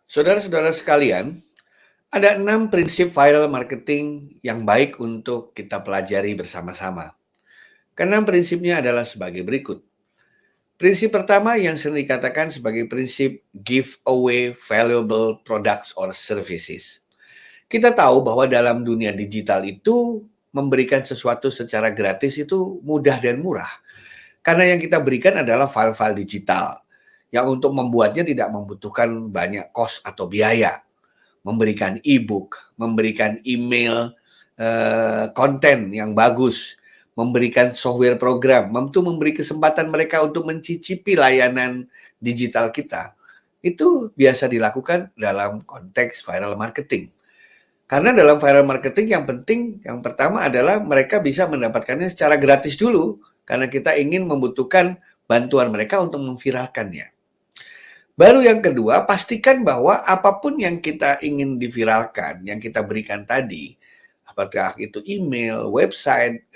Saudara-saudara sekalian, ada 6 prinsip viral marketing yang baik untuk kita pelajari bersama-sama. Keenam prinsipnya adalah sebagai berikut. Prinsip pertama yang sering dikatakan sebagai prinsip give away valuable products or services. Kita tahu bahwa dalam dunia digital itu memberikan sesuatu secara gratis itu mudah dan murah. Karena yang kita berikan adalah file-file digital yang untuk membuatnya tidak membutuhkan banyak kos atau biaya. Memberikan e-book, memberikan email konten yang bagus, memberikan software program, memberi kesempatan mereka untuk mencicipi layanan digital kita. Itu biasa dilakukan dalam konteks viral marketing. Karena dalam viral marketing yang penting, yang pertama adalah mereka bisa mendapatkannya secara gratis dulu, karena kita ingin membutuhkan bantuan mereka untuk memviralkannya. Baru yang kedua, pastikan bahwa apapun yang kita ingin diviralkan, yang kita berikan tadi, apakah itu email, website,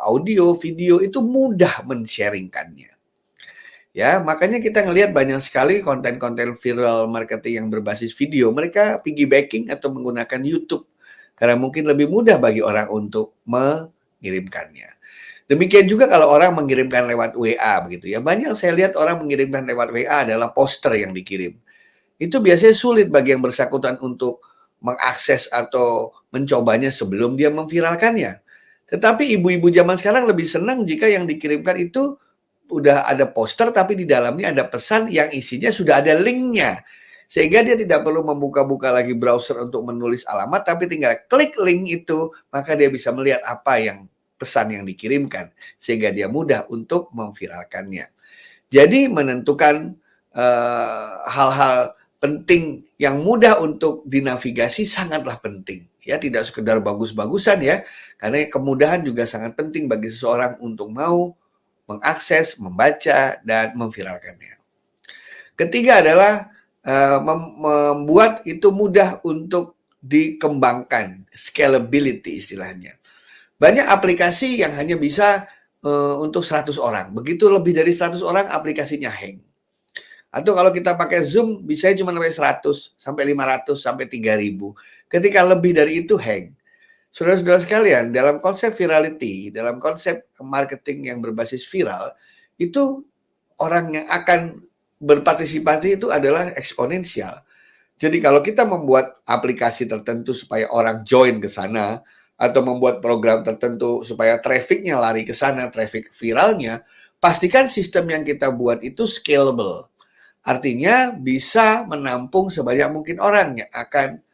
audio, video, itu mudah men-sharingkannya. Ya, makanya kita ngelihat banyak sekali konten-konten viral marketing yang berbasis video, mereka piggybacking atau menggunakan YouTube. Karena mungkin lebih mudah bagi orang untuk mengirimkannya. Demikian juga kalau orang mengirimkan lewat WA begitu ya. Banyak saya lihat orang mengirimkan lewat WA adalah poster yang dikirim. Itu biasanya sulit bagi yang bersangkutan untuk mengakses atau mencobanya sebelum dia memviralkannya. Tetapi ibu-ibu zaman sekarang lebih senang jika yang dikirimkan itu udah ada poster tapi di dalamnya ada pesan yang isinya sudah ada linknya. Sehingga dia tidak perlu membuka-buka lagi browser untuk menulis alamat, tapi tinggal klik link itu, maka dia bisa melihat apa yang pesan yang dikirimkan, sehingga dia mudah untuk memviralkannya. Jadi menentukan hal-hal penting yang mudah untuk dinavigasi sangatlah penting. Ya, tidak sekedar bagus-bagusan ya, karena kemudahan juga sangat penting bagi seseorang untuk mau mengakses, membaca, dan memviralkannya. Ketiga adalah membuat itu mudah untuk dikembangkan, scalability istilahnya. Banyak aplikasi yang hanya bisa untuk 100 orang. Begitu lebih dari 100 orang aplikasinya hang. Atau kalau kita pakai Zoom bisa cuma sampai 100, sampai 500, sampai 3000. Ketika lebih dari itu hang. Saudara-saudara sekalian, dalam konsep virality, dalam konsep marketing yang berbasis viral, itu orang yang akan berpartisipasi itu adalah eksponensial. Jadi kalau kita membuat aplikasi tertentu supaya orang join ke sana, atau membuat program tertentu supaya trafficnya lari ke sana, traffic viralnya, pastikan sistem yang kita buat itu scalable. Artinya bisa menampung sebanyak mungkin orang yang akan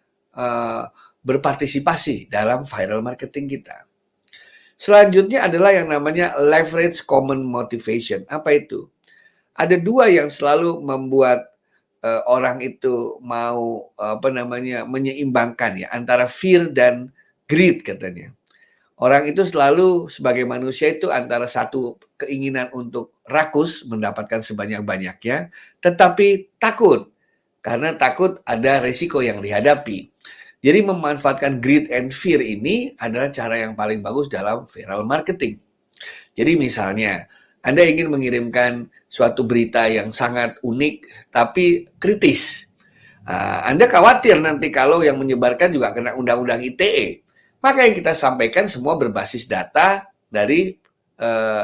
berpartisipasi dalam viral marketing kita. Selanjutnya adalah yang namanya leverage common motivation. Apa itu? Ada dua yang selalu membuat orang itu mau menyeimbangkan ya antara fear dan greed katanya. Orang itu selalu sebagai manusia itu antara satu keinginan untuk rakus mendapatkan sebanyak-banyaknya, tetapi takut karena takut ada resiko yang dihadapi. Jadi memanfaatkan greed and fear ini adalah cara yang paling bagus dalam viral marketing. Jadi misalnya Anda ingin mengirimkan suatu berita yang sangat unik tapi kritis. Anda khawatir nanti kalau yang menyebarkan juga kena undang-undang ITE. Maka yang kita sampaikan semua berbasis data dari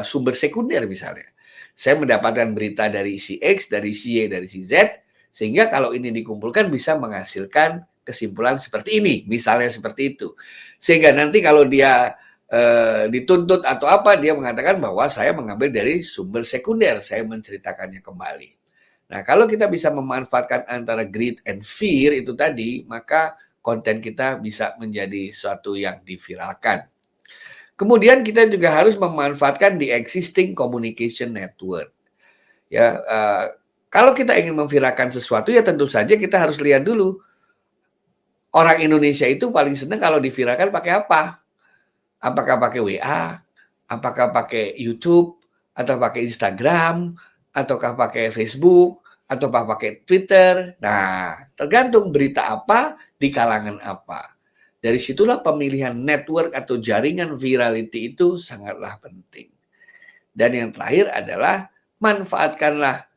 sumber sekunder misalnya. Saya mendapatkan berita dari si X, dari si Y, dari si Z, sehingga kalau ini dikumpulkan bisa menghasilkan kesimpulan seperti ini, misalnya seperti itu. Sehingga nanti kalau dia dituntut atau apa, dia mengatakan bahwa saya mengambil dari sumber sekunder, saya menceritakannya kembali. Nah, kalau kita bisa memanfaatkan antara greed and fear itu tadi, maka konten kita bisa menjadi sesuatu yang diviralkan. Kemudian kita juga harus memanfaatkan the existing communication network. Ya, kalau kita ingin memviralkan sesuatu ya tentu saja kita harus lihat dulu orang Indonesia itu paling senang kalau diviralkan pakai apa? Apakah pakai WA? Apakah pakai YouTube? Atau pakai Instagram? Ataukah pakai Facebook? Ataukah pakai Twitter? Nah, tergantung berita apa di kalangan apa. Dari situlah pemilihan network atau jaringan virality itu sangatlah penting. Dan yang terakhir adalah manfaatkanlah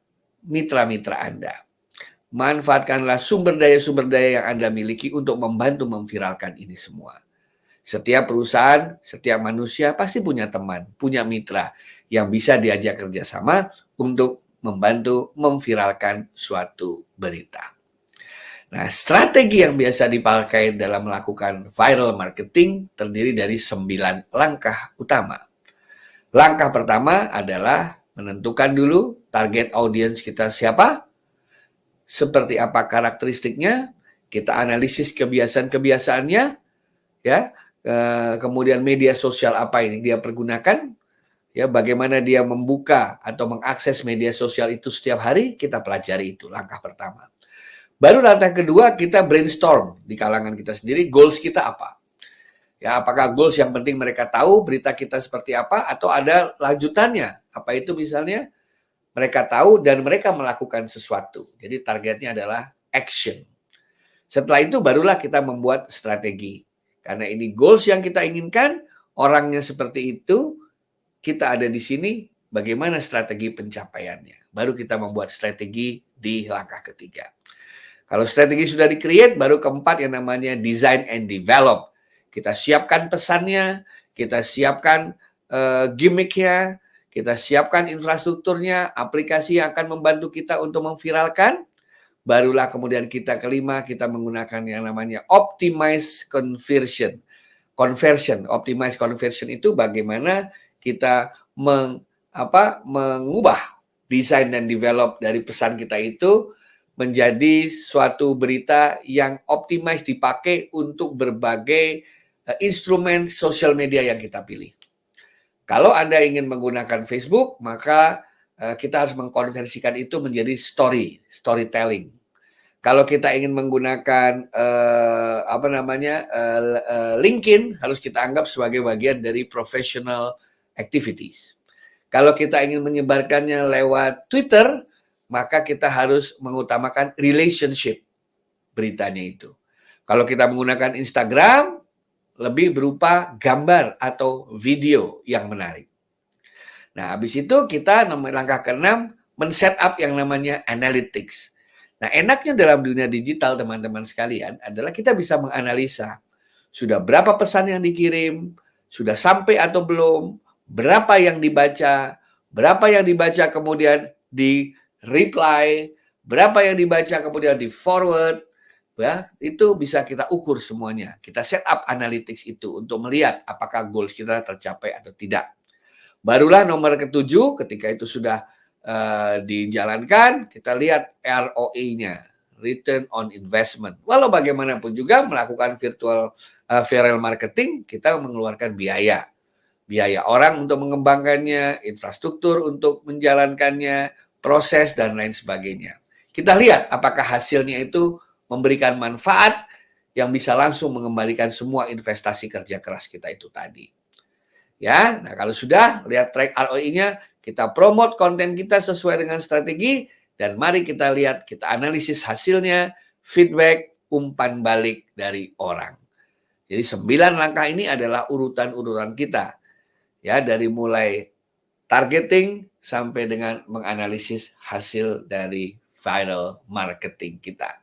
mitra-mitra Anda. manfaatkanlah sumber daya yang Anda miliki untuk membantu memviralkan ini semua. Setiap perusahaan, setiap manusia pasti punya teman, punya mitra yang bisa diajak kerjasama untuk membantu memviralkan suatu berita. Nah, strategi yang biasa dipakai dalam melakukan viral marketing terdiri dari 9 langkah utama. Langkah pertama adalah menentukan dulu target audiens kita siapa, seperti apa karakteristiknya, kita analisis kebiasaan-kebiasaannya, ya, kemudian media sosial apa yang dia pergunakan, ya, bagaimana dia membuka atau mengakses media sosial itu setiap hari, kita pelajari itu langkah pertama. Baru langkah kedua kita brainstorm di kalangan kita sendiri, goals kita apa. Ya, apakah goals yang penting mereka tahu berita kita seperti apa atau ada lanjutannya. Apa itu misalnya? Mereka tahu dan mereka melakukan sesuatu. Jadi targetnya adalah action. Setelah itu barulah kita membuat strategi. Karena ini goals yang kita inginkan, orangnya seperti itu, kita ada di sini, bagaimana strategi pencapaiannya. Baru kita membuat strategi di langkah ketiga. Kalau strategi sudah di-create, baru keempat yang namanya design and develop. Kita siapkan pesannya, kita siapkan gimmicknya, kita siapkan infrastrukturnya, aplikasi yang akan membantu kita untuk memviralkan. Barulah kemudian kita kelima, kita menggunakan yang namanya optimize conversion. Optimize conversion itu bagaimana kita mengubah desain dan develop dari pesan kita itu menjadi suatu berita yang optimize dipakai untuk berbagai instrumen sosial media yang kita pilih. Kalau Anda ingin menggunakan Facebook, maka kita harus mengkonversikan itu menjadi storytelling. Kalau kita ingin menggunakan LinkedIn, harus kita anggap sebagai bagian dari professional activities. Kalau kita ingin menyebarkannya lewat Twitter, maka kita harus mengutamakan relationship beritanya itu. Kalau kita menggunakan Instagram, lebih berupa gambar atau video yang menarik. Nah, habis itu kita langkah ke-6 men-set up yang namanya analytics. Nah, enaknya dalam dunia digital teman-teman sekalian adalah kita bisa menganalisa sudah berapa pesan yang dikirim, sudah sampai atau belum, berapa yang dibaca kemudian di reply, berapa yang dibaca kemudian di forward, ya, itu bisa kita ukur semuanya. Kita set up analytics itu untuk melihat apakah goals kita tercapai atau tidak. Barulah nomor ke-7, ketika itu sudah dijalankan, kita lihat ROI-nya, return on investment. Walau bagaimanapun juga melakukan viral marketing, kita mengeluarkan biaya. Biaya orang untuk mengembangkannya, infrastruktur untuk menjalankannya, proses, dan lain sebagainya. Kita lihat apakah hasilnya itu memberikan manfaat yang bisa langsung mengembalikan semua investasi kerja keras kita itu tadi. Ya, nah kalau sudah lihat track ROI-nya, kita promote konten kita sesuai dengan strategi, dan mari kita lihat, kita analisis hasilnya, feedback, umpan balik dari orang. Jadi 9 langkah ini adalah urutan-urutan kita. Ya, dari mulai targeting sampai dengan menganalisis hasil dari viral marketing kita.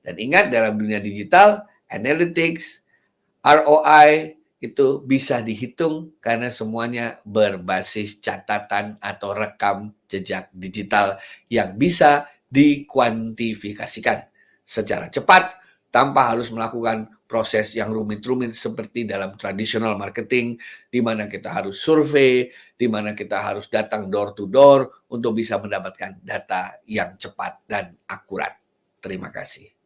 Dan ingat, dalam dunia digital, analytics, ROI, itu bisa dihitung karena semuanya berbasis catatan atau rekam jejak digital yang bisa dikuantifikasikan secara cepat tanpa harus melakukan proses yang rumit-rumit seperti dalam tradisional marketing, di mana kita harus survei, di mana kita harus datang door to door untuk bisa mendapatkan data yang cepat dan akurat. Terima kasih.